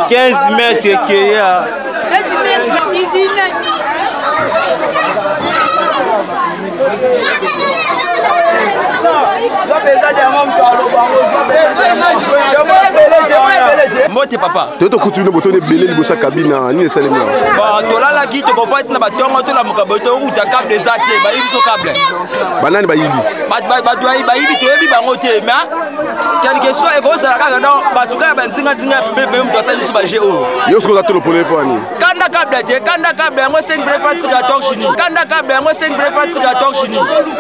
15 mètres qu'il y a. 18 mètres. Mote papa. Tu as coutume de botter les belés de sa cabine. Ni les salemia. Bah, tu l'as la qui te comprend être na batongo to la mukaboto ou ta câble des athées. Bah, il so câble. Banane ba yibi. Bah, tu as yibi to yibi ba ngote. Mais quelque chose est grosse à la non. Bah, tu as ben singa bébé to ça sur ba géo. Yo ce qu'on a tout le polé pour ani. Kanda câble, moi 5 brefa tiga tok chini. Kanda câble, moi 5 brefa tiga tok chini.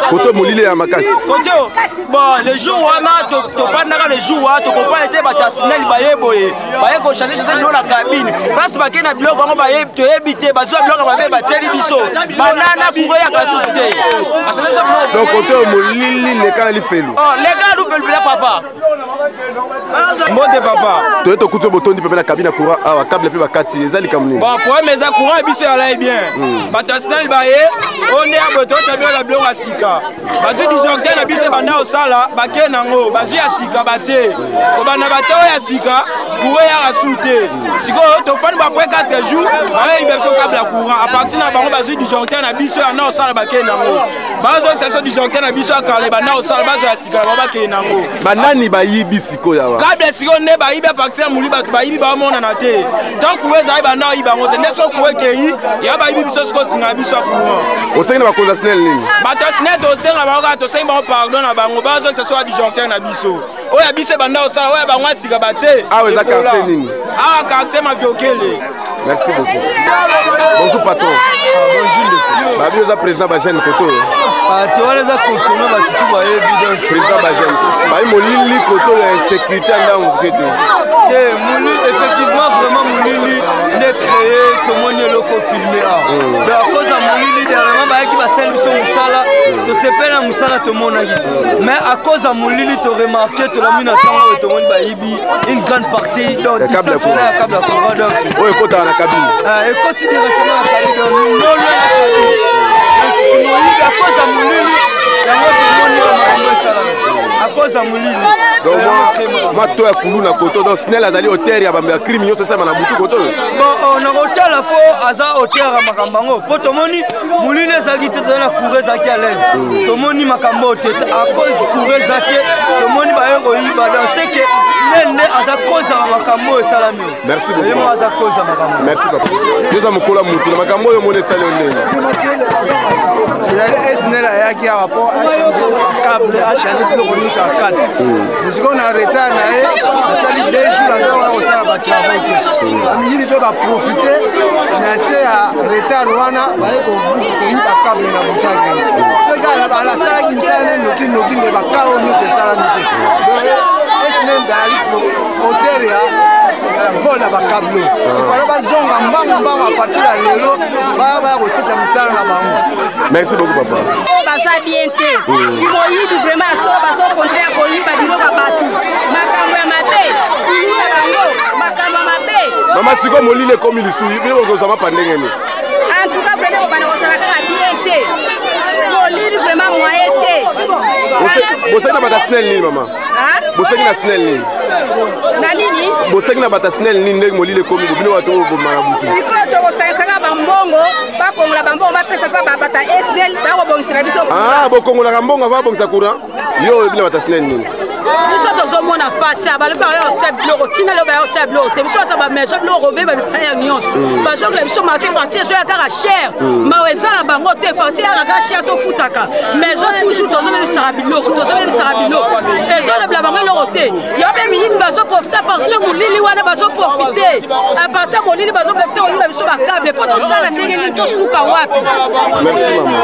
Koto molile ya makasi. Koto. Bon, les jours wana to pandaka les jours wa to comprend été ba tasnel ba yeboye. Ba yeko changer dans la cabine. Parce ba kena biloko ngo ba yeb to ebité ba zo biloko ba be ba tieli biso. Banana pour ya kasiste. Donc koto molili le kana li felu. Oh, les gars nous veulent bien papa. Mote papa. Tu as coutume botondi pepe na cabine courant ah câble pe ba kati ezali kamuni. Bon, pour mes courant biso ala bien. Ba tasnel ba ye on est à boto champion la biloko asika. Ba zo disjoncteur na biso banda osala ba kenango ba zo ya sika ba te. Ko bana ba te ya sika courant ya rasulte. Siko to fan ba après 4 jours, ba ibe so câble courant. À partir na bango ba zo disjoncteur na biso na osala ba kenango. Ba zo station disjoncteur na biso akale banda osala ba zo ya sika ba kenango. Banani ba yibi siko ya wa. Câble siko ne ba ibe à partir muli ba ba ibi ba mona na te. Donc weza ba na iba ngote ne so kuwe kei ya ba ibi biso siko singa biso courant. O senga ba conditionnel nini? Ba tasnet to senga ba to senga ba pardon na bango ba zo station disjoncteur na biso. Oya biso banda osala oya ba ngwa sika ba te. Ah ouais, caractère nini? Ah, caractère ma viokele. Merci beaucoup. Bonjour patron. Bonjour. Babi oza président ba jeune koto. Ah, tu vas les consommer ba tutu ba évident. Président ba jeune. Ba molili koto ya sécurité ndango keto. C'est Mouli, effectivement, vraiment Mouli est créé, tout le monde est loco filmé. Mais à cause de Mouli, dernièrement, qui va faire sur Moussala, tu sais pas la Moussala, tout le monde a dit. Mais à cause de Mouli, tu as remarqué, tout le monde a dit, tout le monde a dit, une grande partie de la câble à courant. Oui, écoute, dans la cabine. Et continue directement à la cabine, non loin de la cabine. Mouli, à cause de Mouli, tout le monde est à cause de Mouli. Donc moi toi kulu na koto donc snel azali hôtel ya ba crime nyo ça na butu koto. Bon on a hôtel la fo aza hôtel ya makambango. Po tomoni mulile zaki te na courir zaki à l'aise. Tomoni makambo te à cause courir zaki tomoni ba yero yiba donc c'est que snel ne aza cause ya makambo esalami. Merci beaucoup. Et moi aza cause ya makambo. Merci papa. Joza mokola mutu na makambo yo mone sale onene. Il snel ayaki à rapport à câble à changer plus connu sur 4. Mais ce qu'on a retard ça dit 2 jours avant on ça va travailler. Il peut pas profiter mais c'est à retard wana va ko il va câble na butaki. Ce gars là la salle qui s'allait noki ne va pas on c'est ça la nuit. Donc snel d'aller hôtel ya vola ba câble. Il fallait pas zonga mbamba à partir de lelo ba aussi ça misala na bango. Merci beaucoup papa. Ça bien fait. Il faut y vraiment à contraire pour lui pas dire batu. Makambo ya mabe. Il y a makambo mabe. Maman siko molile comme il suit, il faut que pandenge ni. En tout cas vraiment on va ça bien fait. Molile vraiment moyen té. Vous savez na bata snel ni maman. Hein? Vous savez na snel ni. Na nini? Vous savez na bata snel ni ndenge molile comme il bino wato bo marabutu. Ah, bon, on a un bon avant, bon, ça court. Yo, il va t'asseoir. Nous sommes au monde à passer, à la barrière au tableau, Tina le barrière au tableau, tu me sois à ma maison, le robé, ma frère Nios. Parce que les sont marqués partir sur la carrière chère. Maweza la bangote, partir à la carrière chère, tout foutaka. Maison toujours dans un sarabilo, dans un sarabilo. Les autres de la bangote, le roté. Il y a même une bazo profiter à partir de l'île, on a bazo profiter. À partir de l'île, bazo profiter, on a besoin de câble. Pour tout ça, la négative, tout sous kawapi. Merci maman.